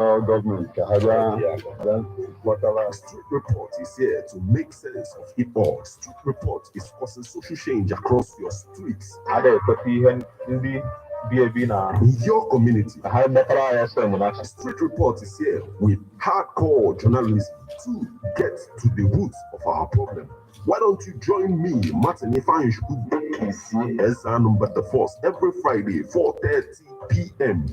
government, whatever. Street Report is here to make sense of it all. Street Report is causing social change across your streets. In your community. Street Report is here with hardcore journalism to get to the roots of our problem. Why don't you join me, Martin Ifanshku, as number the first every Friday, 4:30 p.m.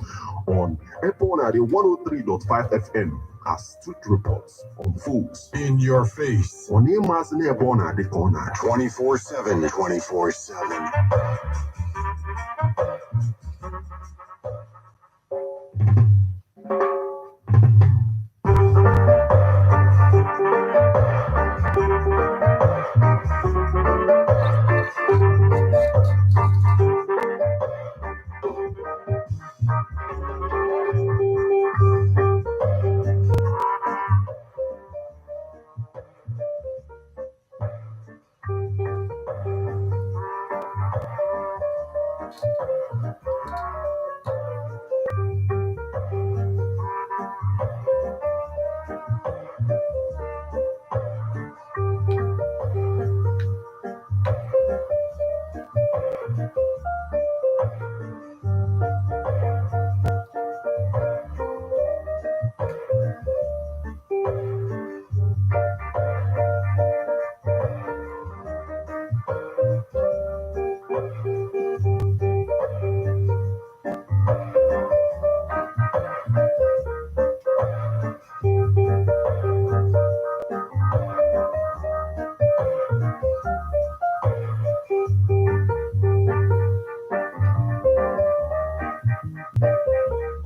on Epona 103.5 FM as Street Reports unfolds in your face. On Emas Nebona the corner 24/7, 24/7.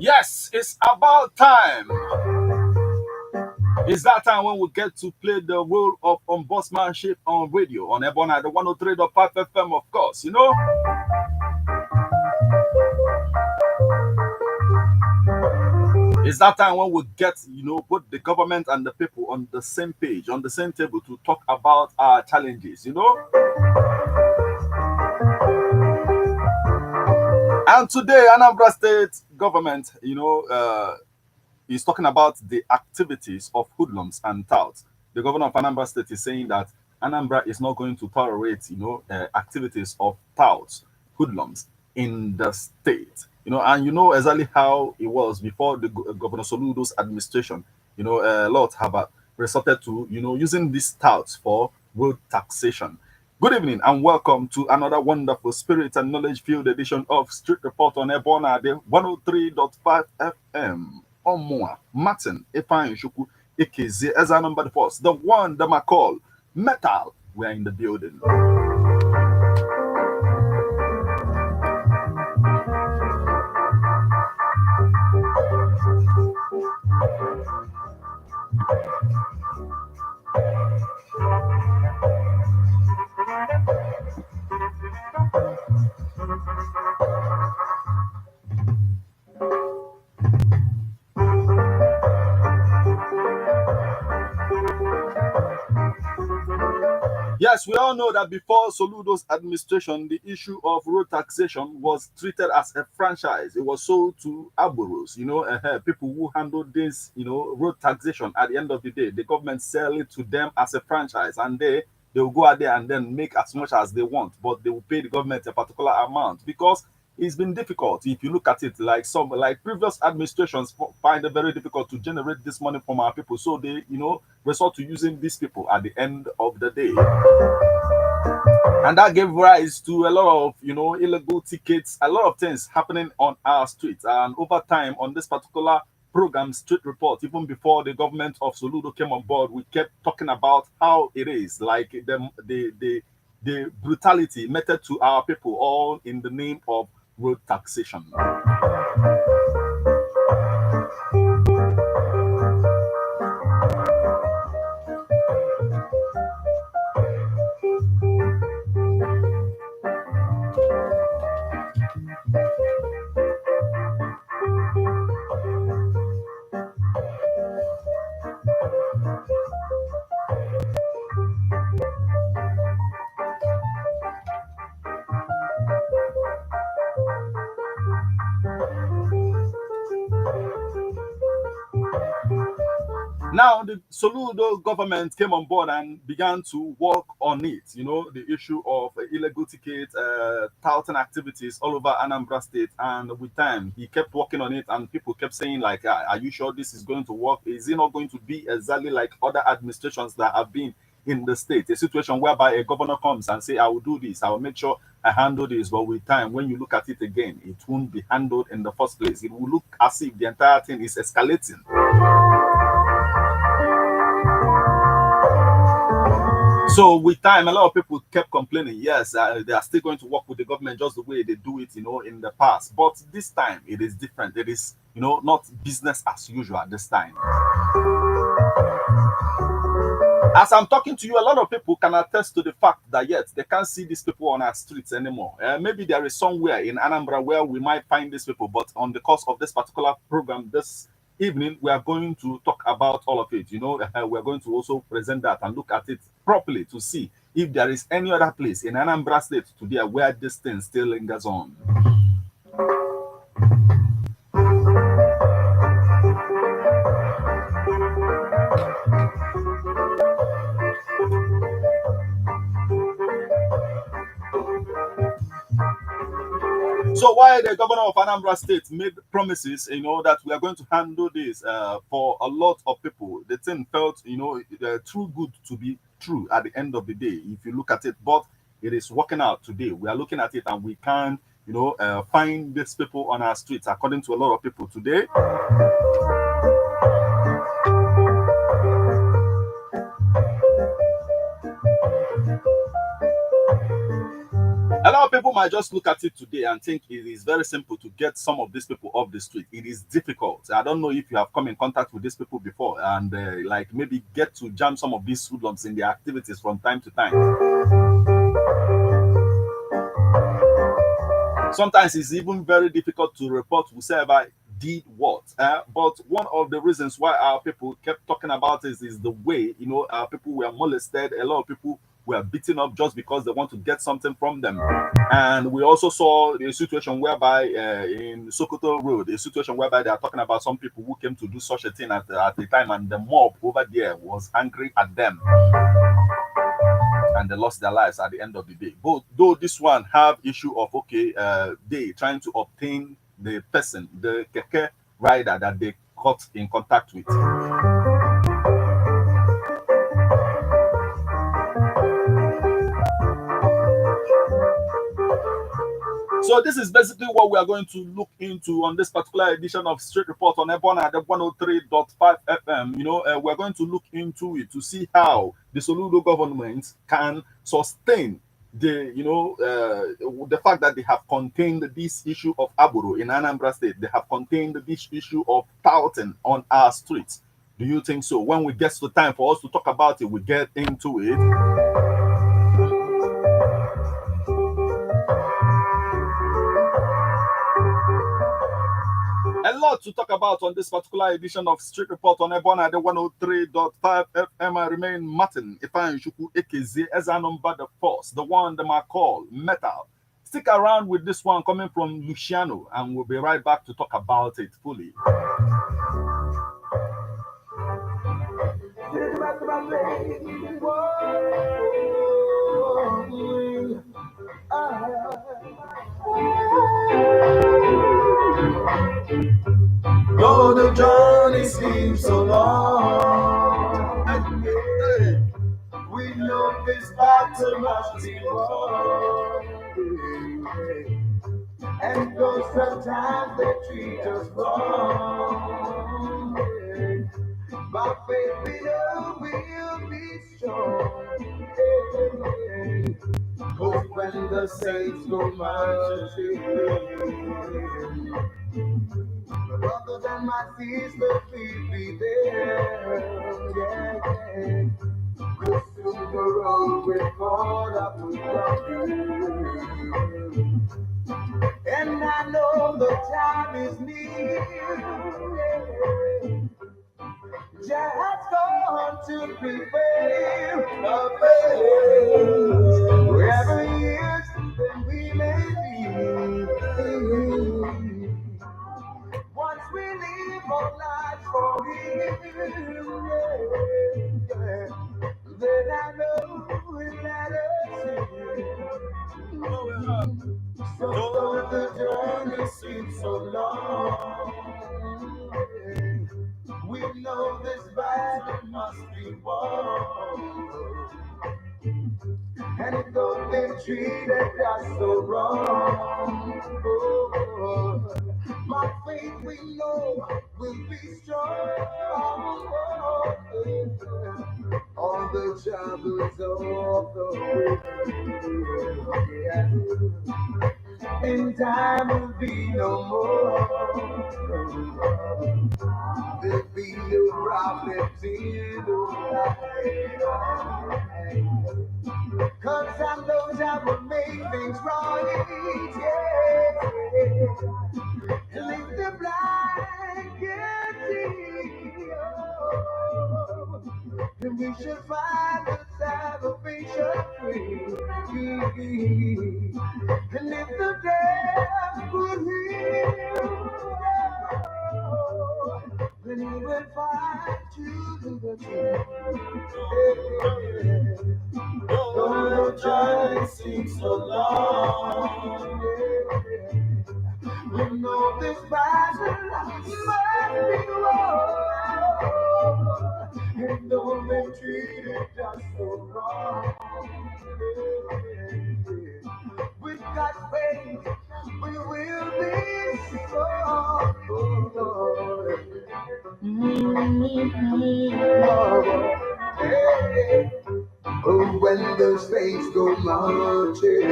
Yes, it's about time. It's that time when we get to play the role of ombudsmanship on radio on Ebona, the 103.5 FM, of course, you know. It's that time when we get, both the government and the people on the same page, on the same table to talk about our challenges, you know. And today, Anambra State government, is talking about the activities of hoodlums and touts. The governor of Anambra State is saying that Anambra is not going to tolerate, activities of touts, hoodlums in the state. And you know exactly how it was before the Governor Soludo's administration. A lot have resorted to, using these touts for road taxation. Good evening and welcome to another wonderful spirit and knowledge filled edition of Street Report on Ebona, the 103.5 FM. Omwa, Martin, Ifanshku, Ikeze, as our number the first, the one, the McCall, Metal, we're in the building. Yes, we all know that before Soludo's administration, the issue of road taxation was treated as a franchise. It was sold to Aburos, people who handle this, road taxation. At the end of the day, the government sell it to them as a franchise, and they will go out there and then make as much as they want, but they will pay the government a particular amount because it's been difficult. If you look at it, like previous administrations find it very difficult to generate this money from our people, so they, resort to using these people at the end of the day. And that gave rise to a lot of, illegal tickets, a lot of things happening on our streets. And over time, on this particular program, Street Report, even before the government of Soludo came on board, we kept talking about how it is, like the brutality meted to our people, all in the name of road taxation. Now, the Soludo government came on board and began to work on it. The issue of illegal tickets, touting activities all over Anambra State. And with time, he kept working on it, and people kept saying, like, are you sure this is going to work? Is it not going to be exactly like other administrations that have been in the state? A situation whereby a governor comes and say, I will do this, I will make sure I handle this. But with time, when you look at it again, it won't be handled in the first place. It will look as if the entire thing is escalating. So with time, a lot of people kept complaining. Yes, they are still going to work with the government just the way they do it, in the past. But this time, it is different. It is, not business as usual this time. As I'm talking to you, a lot of people can attest to the fact that yet they can't see these people on our streets anymore. Maybe there is somewhere in Anambra where we might find these people, but on the course of this particular program, this evening, we are going to talk about all of it. We're going to also present that and look at it properly to see if there is any other place in Anambra State today where this thing still lingers on. So why the governor of Anambra State made promises, that we are going to handle this for a lot of people. The thing felt, too good to be true at the end of the day, if you look at it. But it is working out today. We are looking at it and we can, find these people on our streets, according to a lot of people today. A lot of people might just look at it today and think it is very simple to get some of these people off the street. It is difficult. I don't know if you have come in contact with these people before and maybe get to jam some of these hoodlums in their activities from time to time. Sometimes it's even very difficult to report whoever did what. But one of the reasons why our people kept talking about this is the way, our people were molested. A lot of people were beaten up just because they want to get something from them. And we also saw a situation whereby in Sokoto Road, a situation whereby they are talking about some people who came to do such a thing at the time, and the mob over there was angry at them. And they lost their lives at the end of the day. But though this one have issue of, they trying to obtain the person, the keke rider that they got in contact with. So this is basically what we are going to look into on this particular edition of Street Report on Ebona at 103.5 FM. We're going to look into it to see how the Soludo government can sustain the fact that they have contained this issue of Aburu in Anambra State. They have contained this issue of touting on our streets. Do you think so? When we get to time for us to talk about it, we get into it. A lot to talk about on this particular edition of Street Report on Ebona at 103.5 FM. I remain Martin Ifan Shuku Ekeze as I number the force, the one that I call Metal. Stick around with this one coming from Luciano, and we'll be right back to talk about it fully. Though the journey seems so long, we know this battle must be won. And though sometimes they treat us wrong, by faith we know we'll be strong. Hope when the saints go marching, brothers and my sisters, please be there. Yeah. Go to the road with God up to you. And I know the time is near. Just going to prepare a place. Wherever he is, then we may be. Once we live our lives for him, yeah, then I know we'll let us see. So though the journey seems so long, we know this battle must be won. And though they've treated us so wrong, oh, my faith we know will be strong. All the troubles of the way, yeah. In time will be no more. There'll be no problems in the life. Cause I know that will make things right, yeah. And if the blind can see, oh, then we should find the salvation free. And if the deaf could hear, oh, then he will find you to the truth. Though the journey seems so long, we know this battle must be won. And though they treated us so wrong, with God's faith, we will be strong. Oh, when the saints go marching,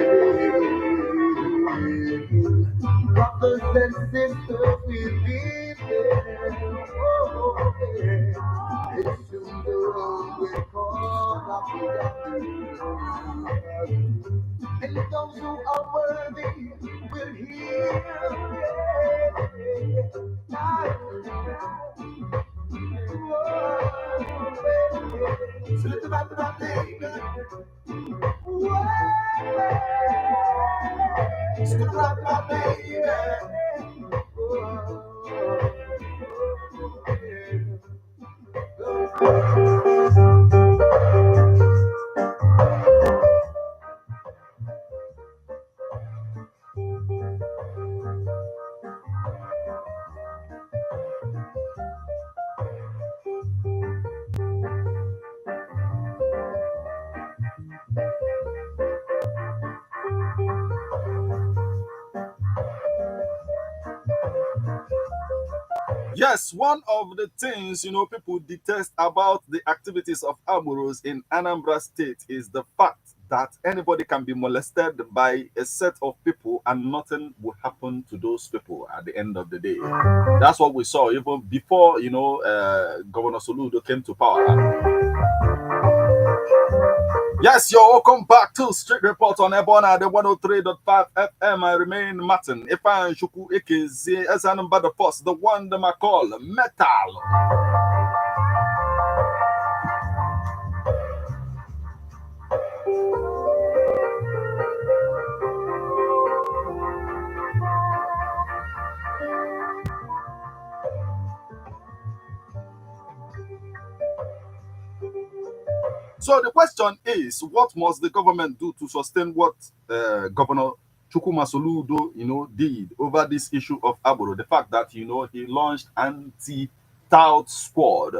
brothers and sisters will be there. Oh, yeah. It's soon the road will call up and those who are worthy will hear. So let the baby. Yes, one of the things people detest about the activities of Amoros in Anambra State is the fact that anybody can be molested by a set of people and nothing will happen to those people at the end of the day. That's what we saw even before Governor Soludo came to power. Yes, you're welcome back to Street Report on Ebona, the 103.5 FM. I remain Martin. If I Shuku Ikeze, as I number the first, the one that I call Metal. So the question is, what must the government do to sustain what Governor Chukuma Soludo, did over this issue of Aboro? The fact that, he launched anti-tout squad.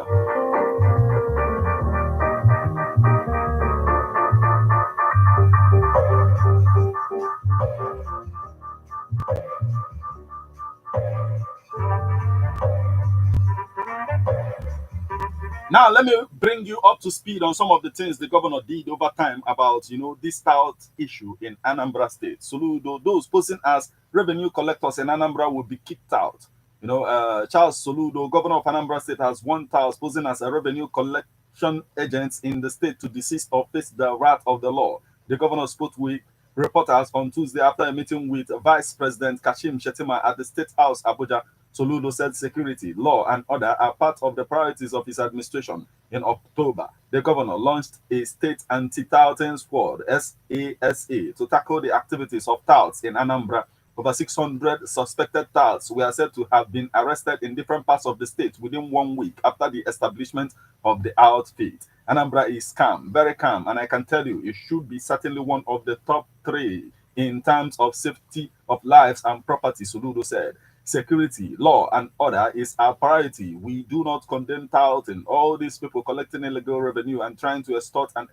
Now, let me bring you up to speed on some of the things the governor did over time about, this tout issue in Anambra State. Soludo, those posing as revenue collectors in Anambra will be kicked out. Charles Soludo, governor of Anambra State, has one tout posing as a revenue collection agent in the state to desist or face the wrath of the law. The governor spoke with reporters on Tuesday after a meeting with Vice President Kashim Shettima at the State House, Abuja. Soludo said security, law, and order are part of the priorities of his administration. In October, the governor launched a state anti-touting squad, SASA, to tackle the activities of touts in Anambra. Over 600 suspected thugs were said to have been arrested in different parts of the state within 1 week after the establishment of the outfit. Anambra is calm, very calm, and I can tell you it should be certainly one of the top 3 in terms of safety of lives and property, Soludo said. Security, law, and order is our priority. We do not condemn touting all these people collecting illegal revenue and trying to extort and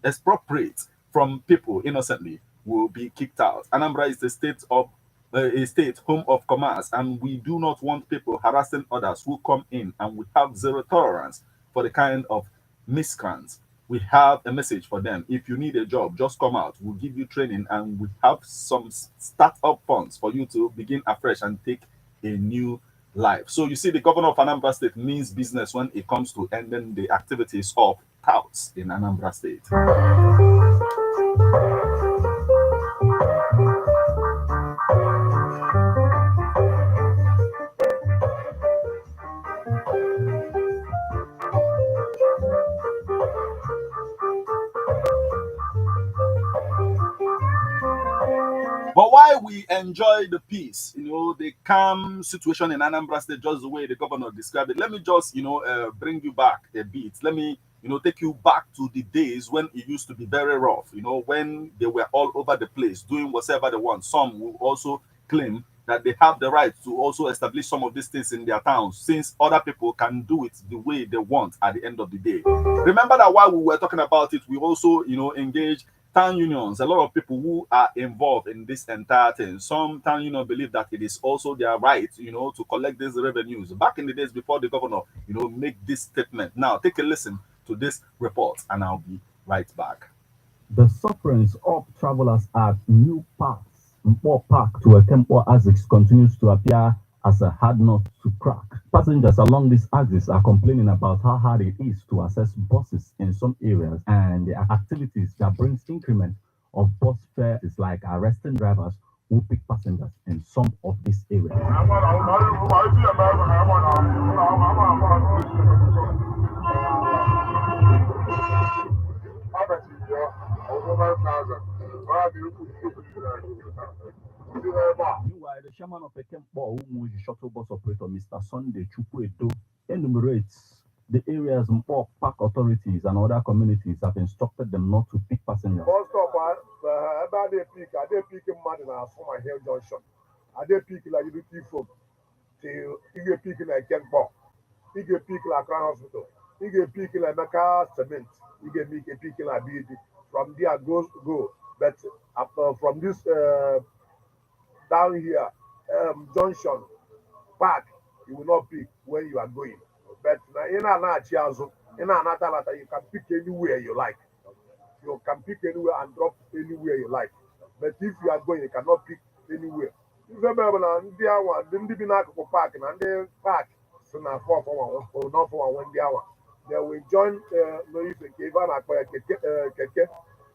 expropriate from people innocently will be kicked out. Anambra is the state of a state home of commerce, and we do not want people harassing others who come in, and we have zero tolerance for the kind of miscreants. We have a message for them. If you need a job, just come out. We'll give you training, and we have some startup funds for you to begin afresh and take a new life. So you see, the governor of Anambra State means business when it comes to ending the activities of touts in Anambra State. But while we enjoy the peace, the calm situation in Anambra State, just the way the governor described it, let me just, bring you back a bit. Let me, take you back to the days when it used to be very rough, when they were all over the place doing whatever they want. Some will also claim that they have the right to also establish some of these things in their towns, since other people can do it the way they want at the end of the day. Remember that while we were talking about it, we also, engage town unions, a lot of people who are involved in this entire thing. Some town unions believe that it is also their right, to collect these revenues. Back in the days before the governor, make this statement. Now, take a listen to this report, and I'll be right back. The sufferings of travelers at New Mpo Park to Ekempo axis continues to appear as a hard nut to crack. Passengers along this axis are complaining about how hard it is to access buses in some areas, and the activities that brings increment of bus fare is like arresting drivers who pick passengers in some of these areas. Meanwhile, the chairman of Ekempo Umuji shuttle bus operator, Mr. Sunday Chukwuedo, enumerates the areas Mpo Park authorities and other communities have instructed them not to pick passengers. First stop, about they pick mad in our summer hill junction. I did pick like you do folk till you get pick like Ekempo, you get pick like Crown Hospital, you get pick like Mecca Cement, you get make a pick like BD. From there go. But after from this down here, junction, park, you will not pick where you are going. But in another you can pick anywhere you like. You can pick anywhere and drop anywhere you like. But if you are going, you cannot pick anywhere. If you remember, the park and the park, so now for not for one day hour. They will join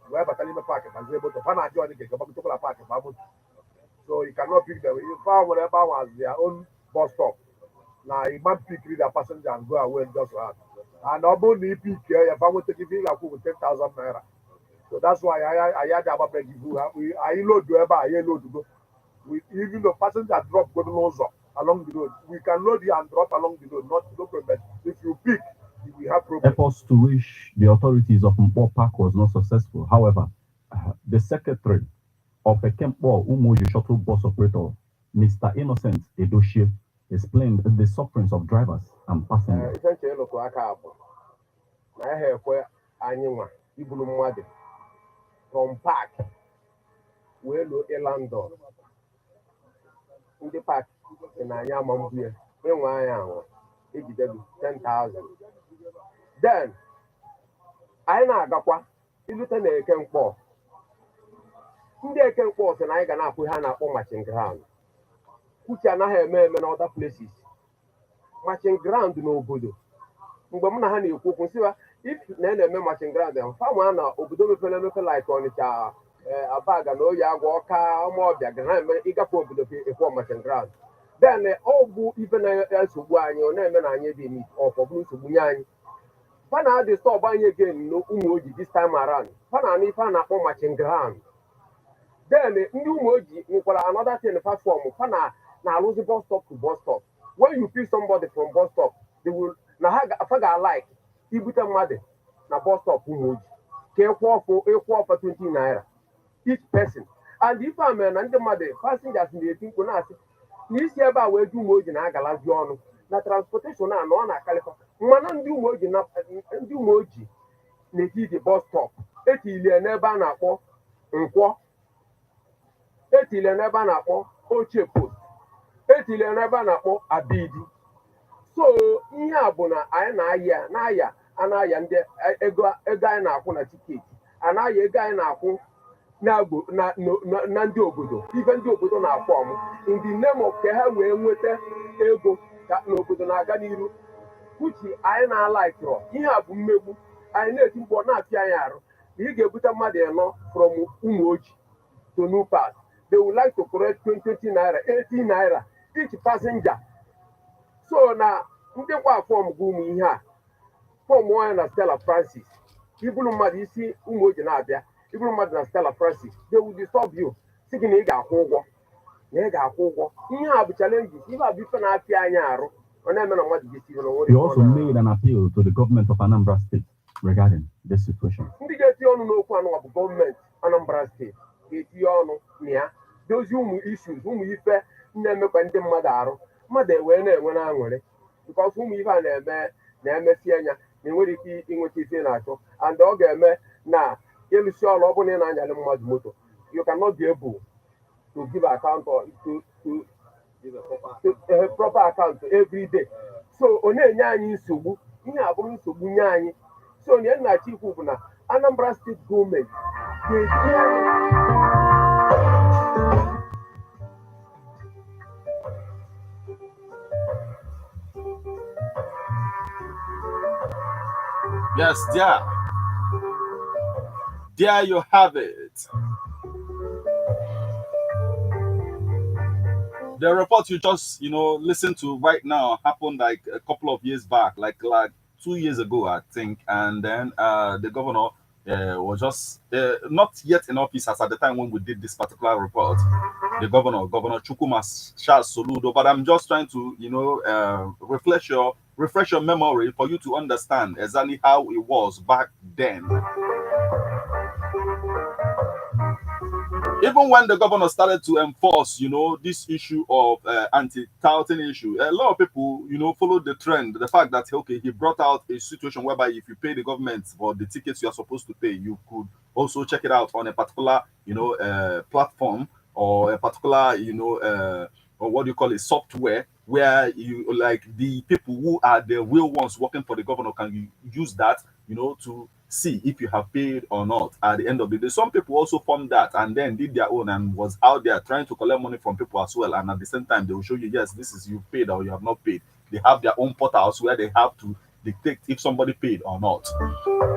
where Batalima Park is able to find a join the particular park. So you cannot pick them. You found whatever was their own bus stop. Now you might pick the passenger and go away just like that. And about the pick if I want to give you like 10,000 naira. So that's why I had about beg you. I load to ever I load to go. Even the passenger drop go to along the road. We can load you and drop along the road, not no problem. If you pick, we have problems. Efforts to reach the authorities of Mpo Park was not successful. However, the secretary of Ekempo Umuji shuttle bus operator, Mr. Innocent Edoshie, explained the sufferings of drivers and passengers. From park, where no landlord. In the park, in Ayamambuya, when I am 10,000. Then, I know you look at the Ekempo. In the Ekempo, and I can put Hannah on matching ground. Who can I have men in other places? Matching ground no good. Mbamuna hani you consider if nene me matching ground them farm na obodo me like on it a bag and oh ya go ka mo bia gran me iga po obodo e for matching ground then all bu even nsogbu anyi na eme na anyi dey meet or for nsogbu nya anyi pana dey stop anyi again no umu oji this time around pana na if na for matching ground Then ndị Umoji nwekwara another thing platform fa na alụzi bus stop to bus stop. When you pick somebody from bus stop, they will na fa ga-like ibute mmadụ na bus stop Umoji ka ịkwụ ọfa 20 naira each person. And ife a mere na ndị mmadụ passengers na-eti mkpu na-asị na isi ebe a wee ju Umoji na-agalazi ọnụ na transportation a na ọ na-akarịkwa mana ndị Umoji na-etiti bus stop etilie n'ebe a na-akpọ Nkwọ, etilie n'ebe a na-akpọ Ochie Post, etilie n'ebe a na-akpọ Abidi. So ihe a bụ na anyị na-aya ndị ego anyị na-akwụ na tiketi, anaghị ego anyị na-akwụ na ndị obodo, ife ndị obodo na-akwụ ọmụ in the name of ka ha wee nweta ego ka n'obodo na-aga n'iru, uche anyị na-alaikịrọ. Ihe a bụ mmegbu anyị na-eti mkpọ na-apịa anyị arụ na ị ga-ebute mmadụ ịnọ from Umoji to New Pass. They would like to collect 20 naira, 18 naira each passenger. So na ndị kwa fọm gị ụmụ ihe a fọm onye na Stella Francis, iburu mmadụ isi Umoji na-abịa, iburu mmadụ na Stella Francis, they will disturb you sị gị na ị ga-akwụ ụgwọ na ị ga-akwụ ụgwọ. Ihe a bụ challenges, ihe a bụ ife na-apịa anyị arụ. You also made an appeal to the government of Anambra State regarding this situation. Ndị ga-etinye ọnụ n'okwu anụ bụ gọọmenti Anambra State ga-etinye ọnụ na ya dozie ụmụ issues, ụmụ ife na-emekwa ndị mmadụ arụ, mmadụ ewee na-enwe na-aṅụrị because ụmụ ife a na-emesi anya na enwere ike inweta ife na-achọ, and ọ ga-eme na ịlụsi ọrụ ọ bụrụ na ị na-anyalị mmadụ moto, you cannot be able to give account or to a proper account every day. So ọ na-enye anyị nsogbu, ihe abụrụ nsogbu nye anyị. So onye nna-achị ikwu bụ na Anambra State gọọmenti ga-etinye anyị. Yes, there you have it. The report you just listen to right now happened like a couple of years back, like 2 years ago, I think. And then the governor was just not yet in office as at the time when we did this particular report. The Governor Chukuma Charles Soludo. But I'm just trying to refresh your memory for you to understand exactly how it was back then. Even when the governor started to enforce, this issue of anti-touting issue, a lot of people, followed the trend. The fact that, okay, he brought out a situation whereby if you pay the government for the tickets you are supposed to pay, you could also check it out on a particular, platform or a particular, or what do you call it, software, where you like the people who are the real ones working for the governor can use that, to see if you have paid or not at the end of the day. Some people also formed that and then did their own and was out there trying to collect money from people as well. And at the same time, they will show you, yes, this is you paid or you have not paid. They have their own portals where they have to dictate if somebody paid or not.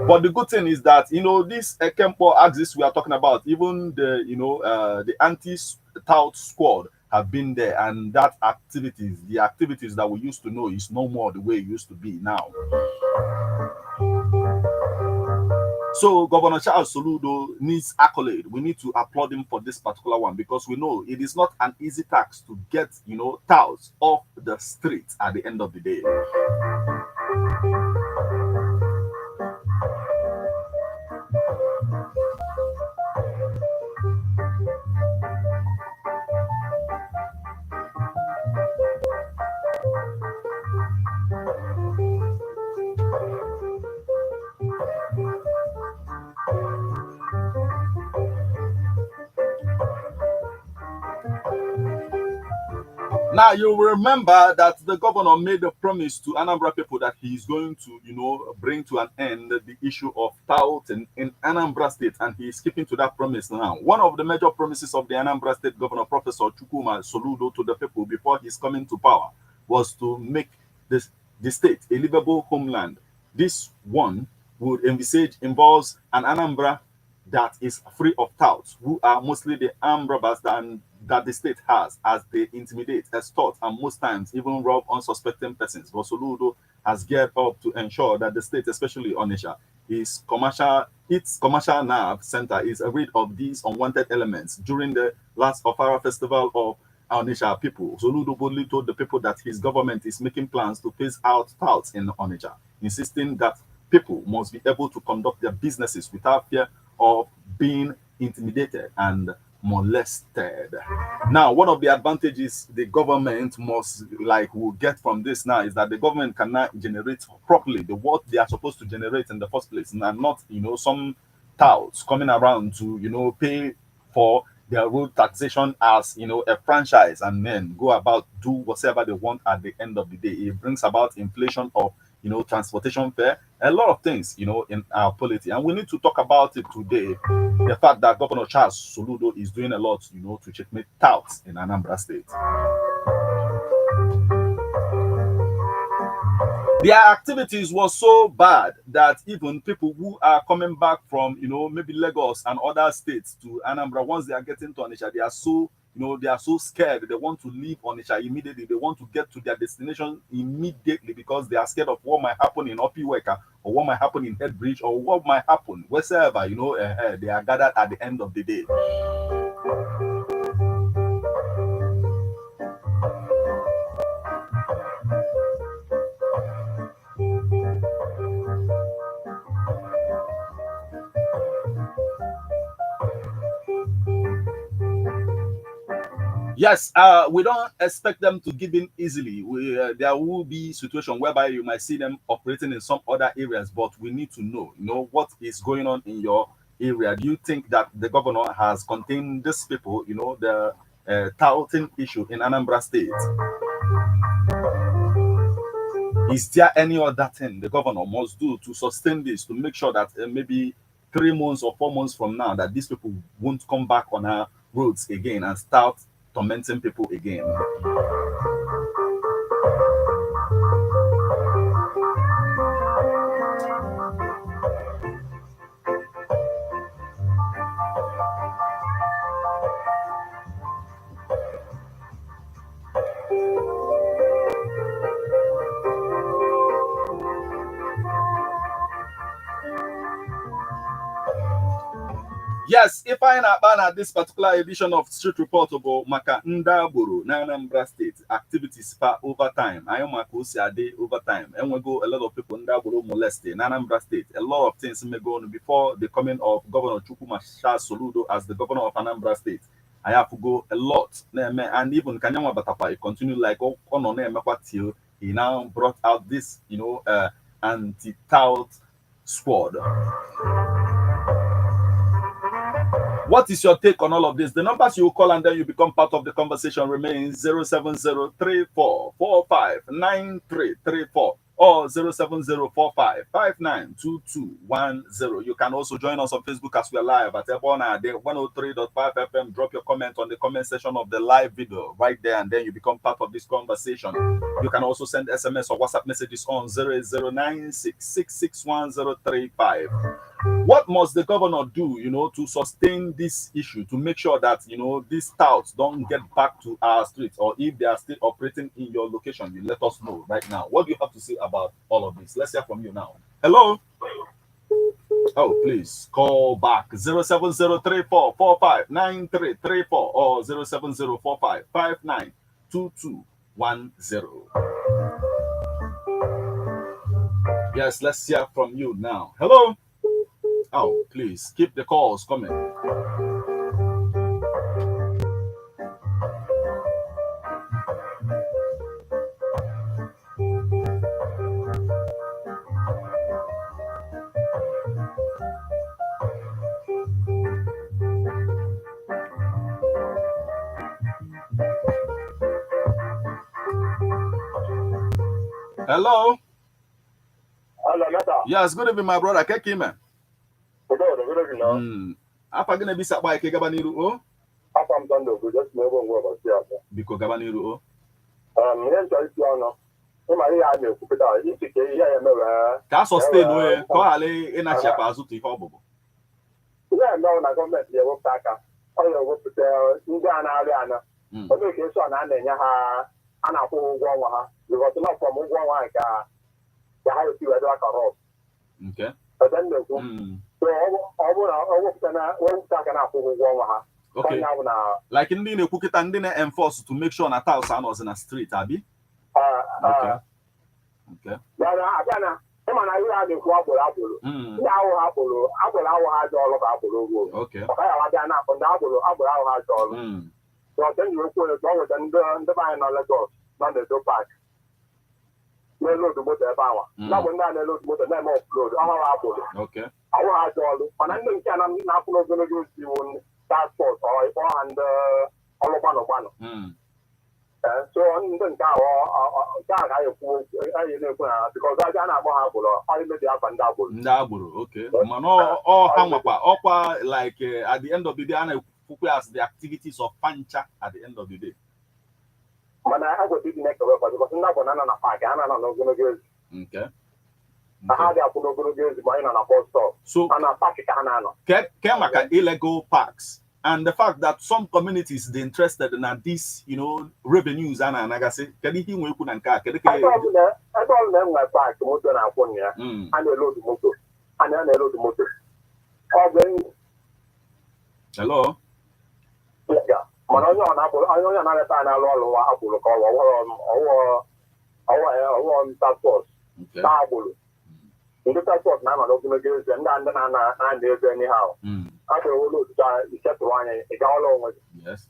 But the good thing is that, this Kempo axis we are talking about, even the anti-tout squad have been there, and the activities that we used to know is no more the way it used to be now. So Governor Charles Soludo needs accolade. We need to applaud him for this particular one because we know it is not an easy task to get, touts off the streets at the end of the day. Now, you will remember that the governor made a promise to Anambra people that he is going to, bring to an end the issue of tout in Anambra State, and he is keeping to that promise now. One of the major promises of the Anambra State Governor, Professor Chukuma Soludo, to the people before his coming to power was to make the state a livable homeland. This one would involves an Anambra that is free of touts, who are mostly the armed robbers that the state has, as they intimidate, extort, and most times even rob unsuspecting persons. But Soludo has geared up to ensure that the state, especially Onitsha, its commercial nerve center is rid of these unwanted elements. During the last Ofara festival of Onitsha people, Soludo boldly told the people that his government is making plans to phase out touts in Onitsha, insisting that people must be able to conduct their businesses without fear of being intimidated and molested. Now, one of the advantages the government will get from this now is that the government cannot generate properly the what they are supposed to generate in the first place, and not some touts coming around to pay for their road taxation as a franchise, and then go about do whatever they want at the end of the day. It brings about inflation of transportation fare, a lot of things in our polity, and we need to talk about it today. The fact that Governor Charles Soludo is doing a lot to checkmate touts in Anambra State. Their activities were so bad that even people who are coming back from maybe Lagos and other states to Anambra, once they are getting to Onitsha, they are so they are so scared. They want to leave Onitsha immediately. They want to get to their destination immediately because they are scared of what might happen in Opiweka, or what might happen in Headbridge, or what might happen wherever they are gathered at the end of the day. Yes, we don't expect them to give in easily. There will be situation whereby you might see them operating in some other areas, but we need to know what is going on in your area. Do you think that the governor has contained these people, the touting issue in Anambra State? Is there any other thing the governor must do to sustain this, to make sure that maybe 3 months or 4 months from now that these people won't come back on our roads again and start tormenting people again? Yes, if I na this particular edition of Street Report about Maka Ndaburu, Anambra State activities for overtime. I am Ade overtime. And we go a lot of people Ndaburu molested, Anambra State. A lot of things may go on before the coming of Governor Chukwumasha Soludo as the governor of Anambra State. I have to go a lot. And even Kanyama Batapa, it continued like till he now brought out this, anti-tout squad. What is your take on all of this? The numbers you call and then you become part of the conversation remains 07034459334 or 07045592210. You can also join us on Facebook as we are live at 103.5 FM. Drop your comment on the comment section of the live video right there, and then you become part of this conversation. You can also send SMS or WhatsApp messages on 00966611035. What must the governor do, to sustain this issue, to make sure that, these touts don't get back to our streets, or if they are still operating in your location, you let us know right now. What do you have to say about all of this? Let's hear from you now. Hello? Oh, please call back 07034459334 or 07045592210. Yes, let's hear from you now. Hello? Oh, please keep the calls coming. Hello? Hello, Nata. Yes, good evening, my brother. Kekime. Good evening. Apa gonna be sakwa ke gabaniru o? Apa m Sunday go just never go about here. Biko gabaniru o. Ihe nchọ isi ọnụ. Ịma ihe a na-ekwupụta isi ka ihe ya emewe. Ka sustain we ka ọ ghara ịnachikwa azụ tụ ihe ọbụbụ. Ihe eme na gọọmenti ga-ewepụta aka. Ọ ga-ewepụta ndị a na-arịa ana. Onye ka esi ọ na-enye ha a na-akwụ ụgwọ ọnwa ha. Because not from ụgwọ ọnwa nke ha esi wee dịwa ka rọb. Okay. Okay. Like in the Kukita and then enforce to make sure that house was in a street, Abby. Okay. Okay. Okay. So then you put it over the buying on the door, not the park. No load the motor power. Now when I load the motor, then offload. Okay. Our all, and I think I'm not going to use you on that sport or and all of one. So on the because I can't have double. Okay. Man, all like at the end of the day, I as the activities of Pancha at the end of the day. Man, I would be next because not banana park, and I'm not going to use. Okay. I had a put over use mine on a post stop. So, and a packet Kemaka illegal parks. And the fact that some communities they interested in these, revenues and Nagase, can he win and car? I don't know my park motor and Aponia, and a load motor, and then a load motor. Hello? Yeah. I know another time I roll Apple call or task force. In the task force, now I'm not going to give them and there's anyhow. After all, you set one, it's all over. Yes.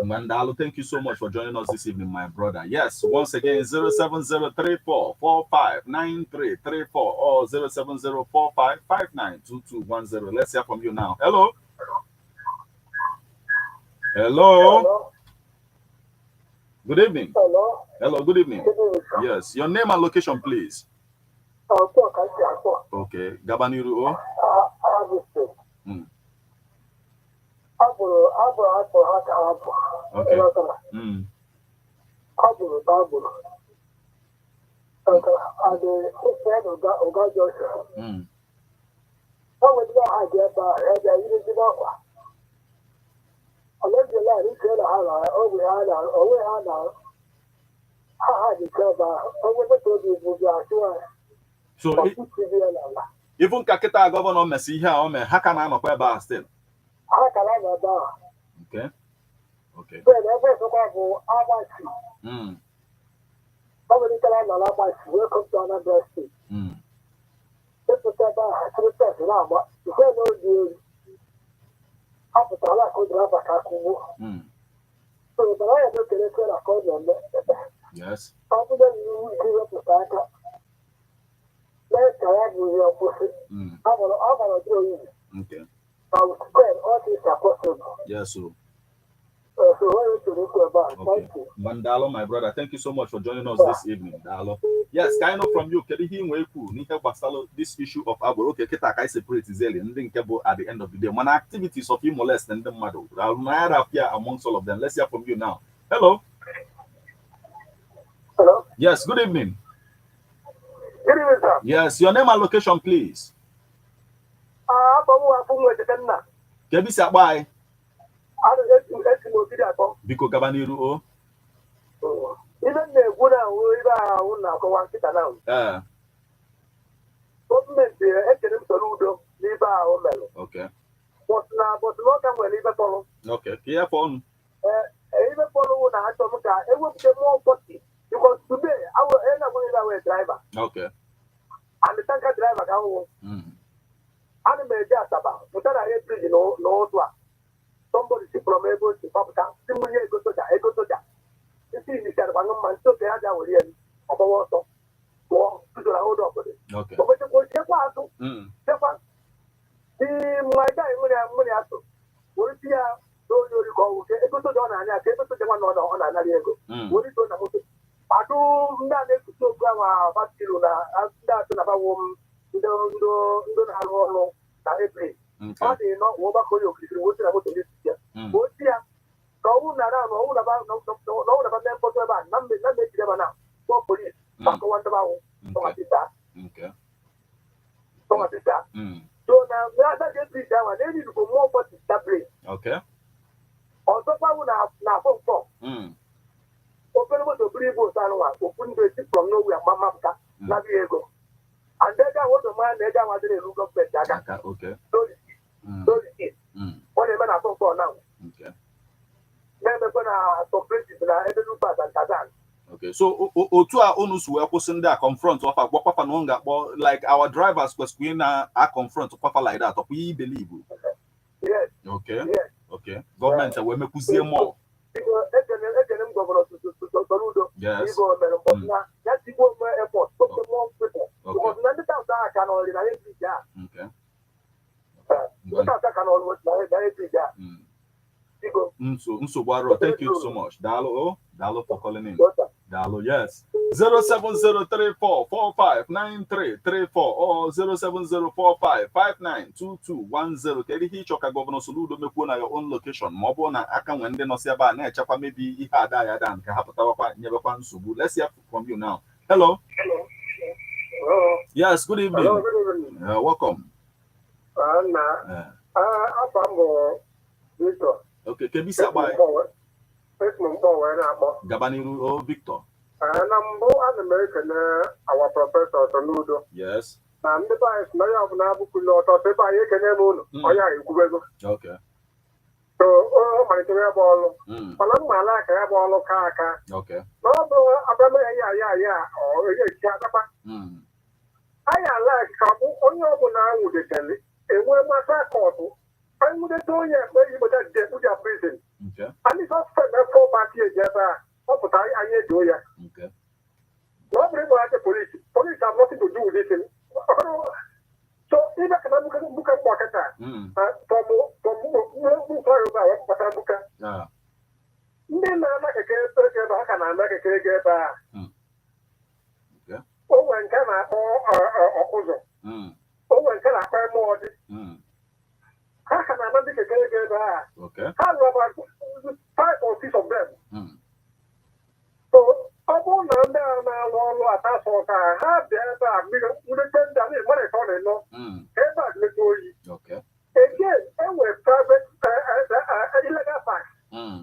Mandalo, thank you so much for joining us this evening, my brother. Yes, once again, 07034 459334 or 07045 592210. Let's hear from you now. Hello. Hello. Good evening. Hello. Hello, good evening. Yes, your name and location, please. Okay, Gabaniru. Okay. So even Kakita governor Messi here, how can I not buy still? Okay. Okay. Welcome to Anambra'll State. Yes. Okay. Yes, so. Okay. Mandalo, my brother, thank you so much for joining us this evening. Dalo. Yes, kind of from you. This issue of Abo. Okay, I separate Zeli and then at the end of the day. When activities of you molest and the mother, I'll appear amongst all of them. Let's hear from you now. Hello. Hello. Yes, good evening. Good evening, sir. Yes, your name and location, please. Kebisa, bye. Biko Gabaniru. Even the Soludo, okay. But not can okay, clear phone. Even follow it will be more 40 because today I will end up with a driver. Okay. And the tanker driver can go. And the just about, but I hate no somebody from able to pop down. Simply go to that. You see, you said, one man took the other way of a water. Well, to hold up with it. Okay. But what you go check out to? My guy, money out to. What is here? Don't you recall? It goes to John and I came to the one on another ego. What is going to I do not know grandma, but you know, that's about woman. You don't have all that every. But you know, what about you? You would have to this year. What here? Go around all about no about them for about number now. For police, back one about so much is that. Okay. So much is that. So now, that gets me down, and they need to go more for that place. Okay. On top of now, open to bring both and open the from nowhere, Mamma, not the ego. And then I want to man, they want to look up at Jaka. Okay. So it is. What a man I for now. Okay. Then they're gonna complete it and I do pass and Kazan. Okay, so Otua onus were posting there confront of a Papa Nonga, but like our drivers was queen a confront of Papa like that, or we believe. Yes. Okay. Yes. Okay. Government will make us more. Governor Soludo. Yes. That's the more effort. More people. Because none of that can only Okay. So Baro, thank you so much. Dalo for calling in. Dalo, yes. 07034459334 or 07045592210. Kedi hi choka Governor Soludo mekwu na your own location. Mobo na aka wende no siaba na echakwa maybe ihe ada ya dan ka hapụtawa kwa nyebekwa nsogbu. Let's hear from you now. Hello. Hello. Yes, good evening. Hello, good evening. Welcome. Victor. Okay, can be said by Gabaniru Victor. And I'm an American, our professor, Soludo. Yes. And the bias, no, I have now put out of the Okay. So, my career ball. Along my like I have all of Kaka. Okay. No, or I like Kabu on your now with the telly. And when my court, I would have told you that they put your prison. Okay. And it's not for party, but I do ya. Okay. Nobody was the police. Police have nothing to do with this. So, even if I look at pocket, then I like a case, I can make a case. Oh, when can I or oh, when can I find more? How can I make a case? Okay. How about 5 or 6 of them? So, I won't know what I thought I had there. We depend on it. What I thought I know. Okay. Again, and we're private illegal facts.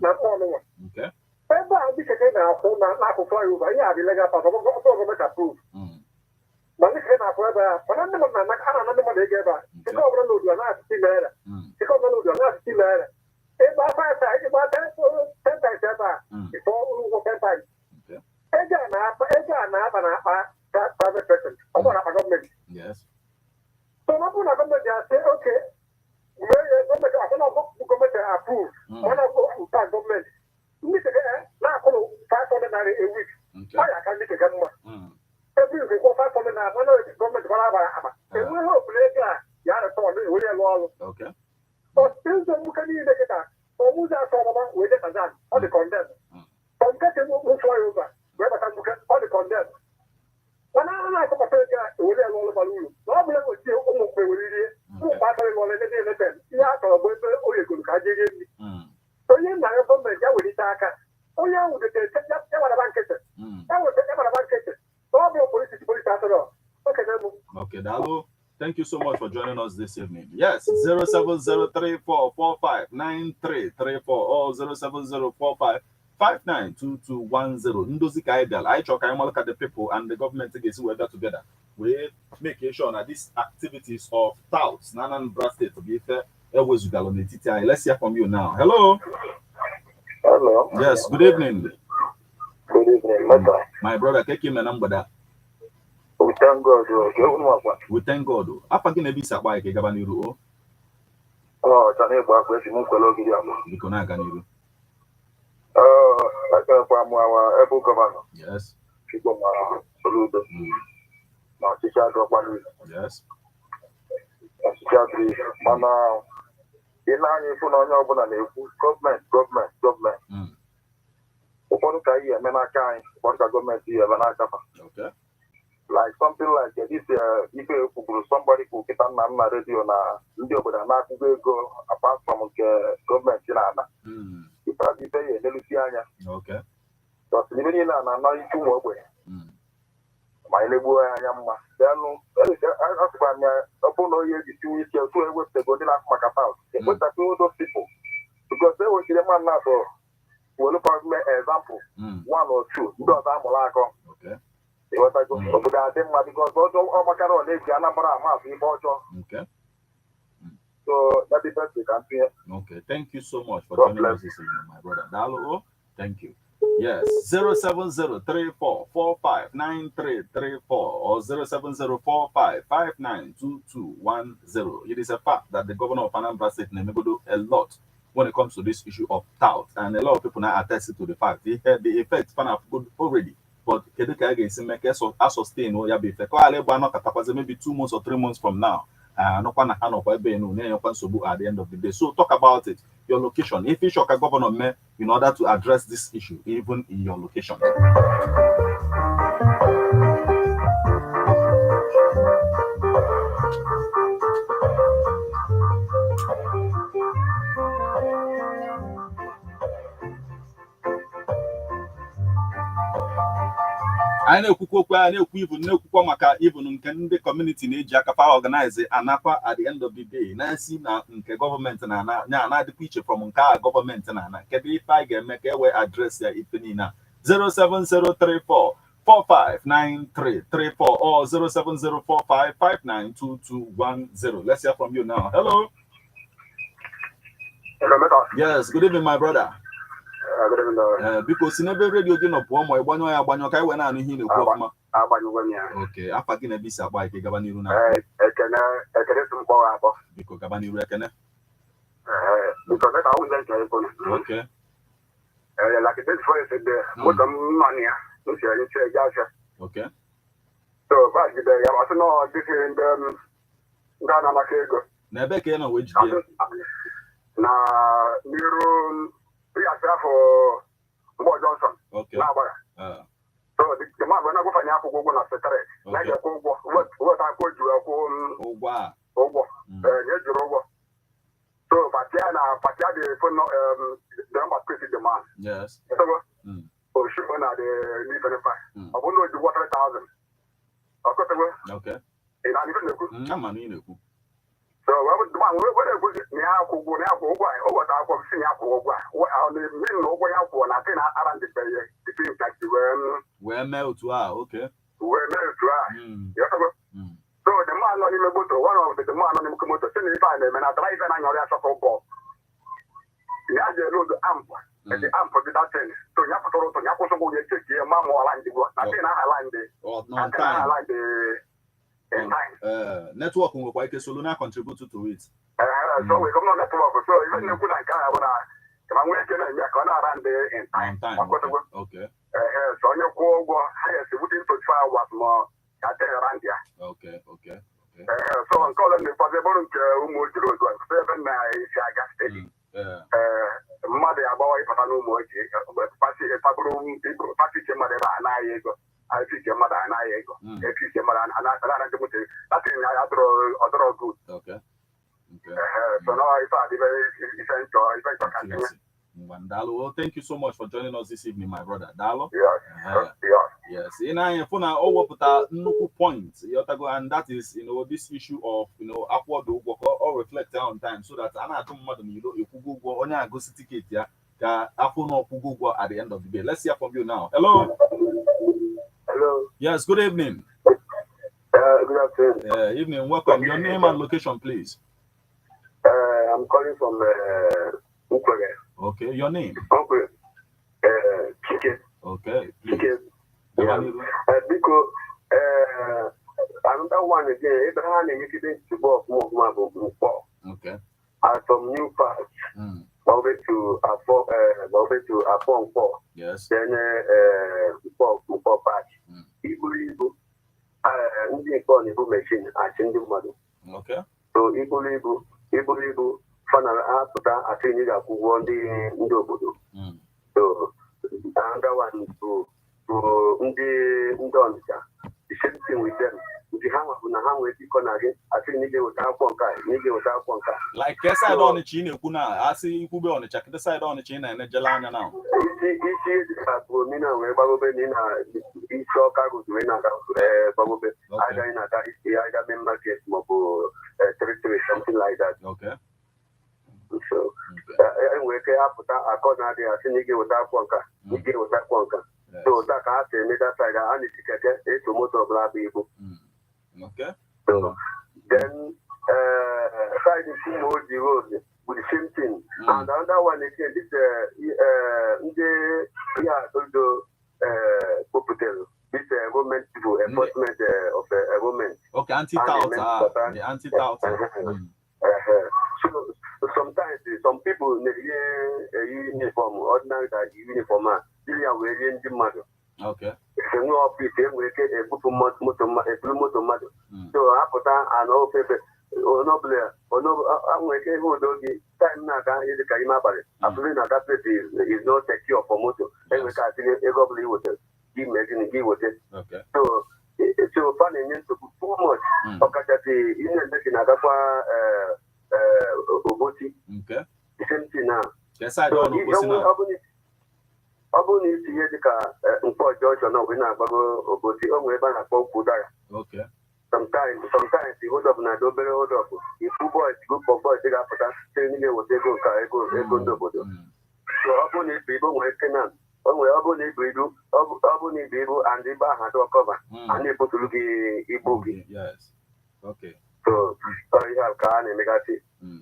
Not all one. Okay. Everybody can now hold my lack of fly over. Yeah, illegal facts. I'm going to approve. But this came up whether, but I'm not going to get back. Because I'm not going to see that. Because I'm not going to see that. If I find out about 10 times ever, before we go 10 times. Again, private person. I'm going to have a government. Yes. So I'm going to say, okay, government approve. When I go to government, you need to get now 500 a week. Why I can't get more? Every week, 500 when the government and we hope later, you have a phone, we are all. Okay. But still, you can either get that. Or who's that from with it and that, or the condemn. From getting who fly over, whether I'm or the condemn. When I like a paper, we are all about you. No, we will see almost who battle on the day. You have to wait or you could catch it. So you know, government, that would attack. Oh, yeah, would take that one about it. That was the one about it. Okay, Dalo, thank you so much for joining us this evening. Yes, 07034459334 or 07045592210. Ndozi Kaidel, I talk, I look at the people and the government to get weather together. We make sure that these activities of touts, Anambra'll state to be fair, always with on the TTI. Let's hear from you now. Hello. Hello. Yes, good evening. Good evening, my brother. Take him a number that. We thank God. We thank God. Apa gina bisa kwa ke gabaniru. Tane ba kwa simu kwa logi ya. Biko na ganiru. Like for our able governor. Yes. People are Soludo. Now, teacher drop one. Yes. Teacher three. Mana. Ina ni funa onye obuna na ekwu government. Ụfọdụ ka ihe eme n'aka anyị, ụfọdụ ka gọọmenti ihe eme n'aka fa. Okay. Like something like this, ife ekwugburu somebody kwụ kịta nna m na redio na ndị obodo na-akwụgo ego apart from nke gọọmenti na-ana. Ife ya enelusi anya. Okay. Because ibe niile na-anọ isi ụmụ ogbenye. Ma anyị na-egbuo ya anya mma. Denụ, asịkwa anya, ọ bụrụ na onye ejisi ike otu ewepụtago ndị na-akụ maka taụt. Ewepụtago those people. Because they were the man now. We'll look at example, 1 or 2. Okay. Okay. So that is best we can do. Okay, thank you so much for joining us this evening, my brother. Dalo, thank you. Yes, 07034459334 or 07045592210. It is a fact that the governor of Anambra State do a lot when it comes to this issue of tout, and a lot of people now attest to the fact they had the effect fan of good already. But sustain maybe 2 months or 3 months from now. At the end of the day. So talk about it. Your location. If you shock a governor in order to address this issue, even in your location. I know even maka even the community na-eji aka organize anakwa at the end of the day na si na nke government na the picture from nke government na kedu ife I ga-eme ka we address ya ife niile 07034459334 or 07045592210. Let's hear from you now. Hello. Hello, yes, good evening, my brother. good evening. Because never radio gị nọ pụọ ma ịgbanyụ ya agbanyụ ka iwe naanị ihe na-ekwu ọfụma. Okay, afa gị na-ebisi agba ike gaba n'iru na. Ekene si mkpọ abụọ. Biko gaba n'iru Ekene. Biko meta ahụ nje nke ego. Okay. Like this voice there, what the money is here, Okay. so back there, I was not different Ghana Makego. N'ebe ka ị nọ wee jide. Na Niro for Mo Johnson. Okay. So the man when I go for Nyaku go na secretary. Na ya ko what I call you Ogwa. So Patiana the phone the number the man. Yes. Oh, she went at the need 25. I won't know the 100,000. Okay. And I even know. So I was the one where was it now go now go why or what I was seeing up over what I mean no way out for nothing around the things like the where mail to okay. Where mail to so the man on him to one of the man on him come to send find them and I drive and I know that's a ball. Yeah, you know the amp. The amp for that thing. So you have to go to Yakoso, you take your mom or land the work. I think I like the I like the network will quite Soluna contribute to it. So we come on network. So even if I I'm working and you're going around there in time. Okay. So you go highest within 25 hours more. Okay. So I'm calling the possible to 7 steady. Mother about if I know more, but passing a people passing mother and I go. I think your mother and I go. If you your mother and I nothing I other good. Okay. So now I thought essential. Dalo, thank you so much for joining us this evening, my brother. Dalo. Yes. In our phone, all put a no point. And that is, this issue of upward or reflect on time so that I don't if you go on your go ticket, yeah, Apple no Google at the end of the day. Let's hear from you now. Hello. Hello. Yes, good evening. Good afternoon. Evening, welcome. Your name and location, please. I'm calling from Ukwege. Okay, your name? Uncle. Chike. Okay, please. Chike. Yeah. Because another one again, Abraham and Mickey to go more. Okay. From new parts. Over to a phone call. Yes. Then four patch. People machine okay. So Ibu funnel after I think you have one day so another one to the same thing with them. The hang up on the hang with the I think you without one like guess I don't chin kuna I see you on the check the side on the chin and the Jalana now. Something like that. Okay. So anyway, I call now the without one. So that I say that side I need to get to Okay. So then side Kumoji Road with the same thing. And another one again, this this government people enforcement of government. Okay, anti-tout, the anti-tout. So sometimes some people in the uniform, ordinary uniform, they are wearing the mother. Okay. So no people we get a good motor. So after and all people, no player, no, I'm working who don't get time now. Can you carry my body? Absolutely, that place is not secure for motor. And we can't see a goblin with it. Give it. Okay. So it's so funny, to put too much. Okay, in the okay. The same thing now. Yes, I don't know. Ọ bụrụ na isi ihe dịka mkpọ junction ọ bụ na-agbago obosi o nwere ebe a na-akpọ ukwu dara. Sometimes the hold up na obere hold up. Ifu boys group of boys ga-apụta site n'ime weta ego nke ego ndị obodo. So ọ bụrụ na ibu ibu nwere kenan ọ bụrụ na ibu ibu and ebe ahụ adọ cover a na-ebuturu gị ibu gị. Okay. So sorry have ka a na-emegasị.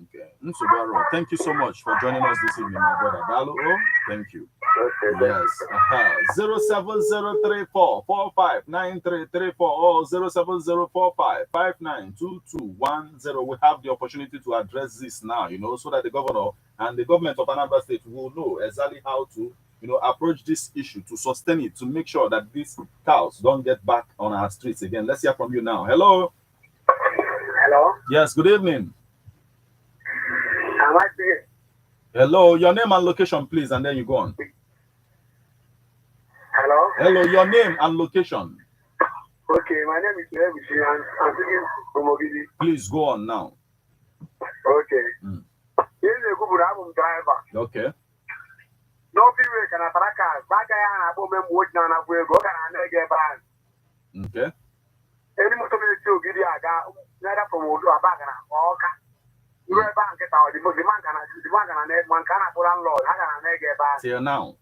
Okay. Nsogbu, thank you so much for joining us this evening, my brother. Dalo, thank you. Okay. Yes. 07034459334 or 07045592210. We have the opportunity to address this now, so that the governor and the government of Anambra State will know exactly how to, approach this issue, to sustain it, to make sure that these cows don't get back on our streets again. Let's hear from you now. Hello. Hello. Yes. Good evening. Am I speaking? Hello. Your name and location, please, and then you go on. Hello? Hello, your name and location. Okay, my name is Nebuchi and I'm speaking from Ogidi. Please go on now. Okay. This is a good driver. Okay. No people can have a car. Back I have a woman working on a way, go and I get back. Okay. Any motorist to give you a guy, neither from Wood or Bagana or you are bank it out. The man can one can put on load. How can I get back? See you now.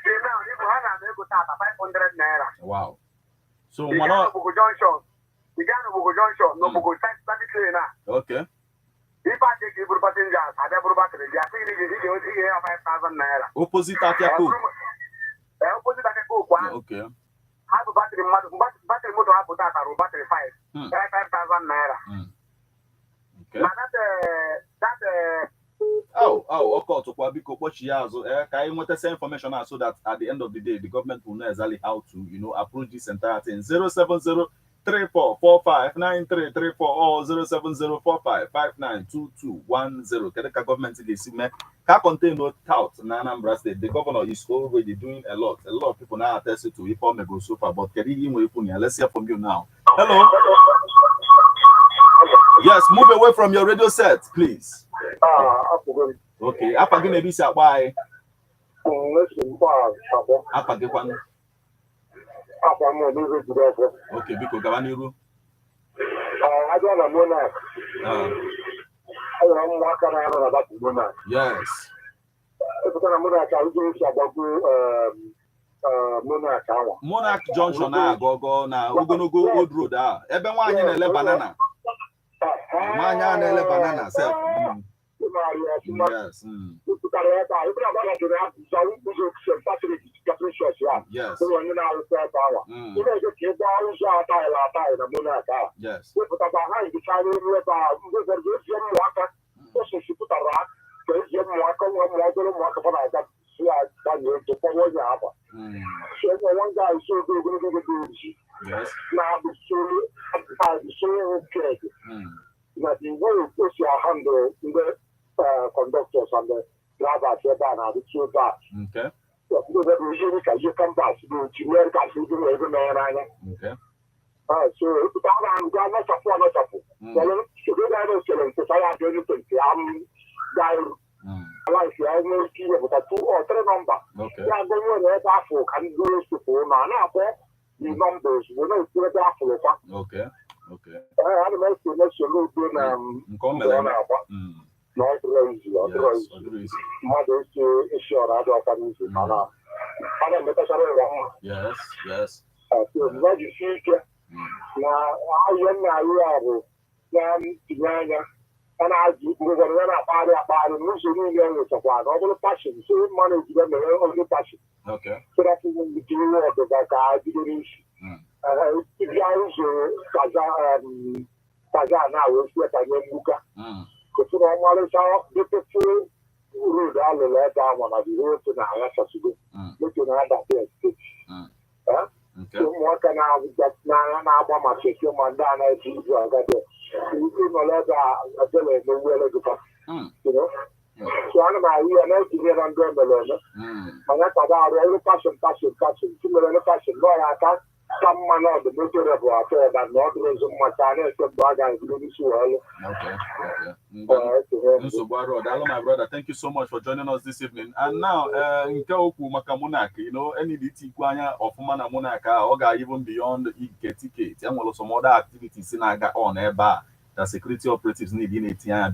500 naira. Wow. So the junction. The junction. No okay. If I take you passengers, I never back to the 5,000 naira. Opposite at your cook. Opposite at your cook. Okay. Have a battery motor have that or battery 5,000 naira. Okay. Now that okay, to Kwabiko Pochiazo, can you want say information so that at the end of the day the government will know exactly how to approach this entire thing. 07034459334 or 07045592210. Kedeka government is can contain no tout in Anambra State. The governor is already doing a lot. A lot of people now attest to if may go so far, but let's hear from you now. Hello. Yes, move away from your radio set, please. Okay, apa gị na-ebi si akpa anyị? Apa gị kwanụ? Okay, biko gaba n'iru. Yes. Monarch Junction na-agọgọ na ogologo old road a ebe nwaanyị na-ele banana. Nwaanyị a na-ele banana sef. Yes. Yes. Conductors and the drivers here and the two bars. Okay. So usually you come back to the American city every man. Okay. So it's not support. Well, so they are selling to say I'm going to like I almost give about 2 or 3 number. Okay. Yeah, then when they are for can go to phone now the numbers we know it's for. Okay. Okay. I don't know if you not easy. Mother issue other families. Yes, yes. So you see, now ahịa nna anyị arụ na-etinye anya a na-azụ ngwere ya na-akpagharị akpagharị n'ụzọ niile enwechakwa na ọ bụrụ pashin so mmanụ ejire mere onye pashin sịrapụitinye ọdụga ka a bido n'isi bịa ụzọ taza na-awee sietanye mgbuka kụtụrụ ọmarịcha depụtụ road alụrụ ebe ahụ na biro otu na agha chasụgo moto na-adata esteti ụmụaka na-agba ma keke ma ndị a na-eji ibu agadi ike nọrọ ebe a ejela emewuele gịta so ana m ahụ ya na-etinye na ndị emere eme manya kpaba arụ ọrụ pashin timere pashin nọ ya aka ka mma na ọdụ motor bụ atọ ya na ọ dịrị ụzọ mmacha a na-ese mgbe a ga-ebido n'isi ọrụ. My brother, thank you so much for joining us this evening. And now, nke okwu maka Monarch, you know, any anya ọfụma na Monarch, ọ ga even beyond ticket. And some other activities in on ebe a that security operatives need in it because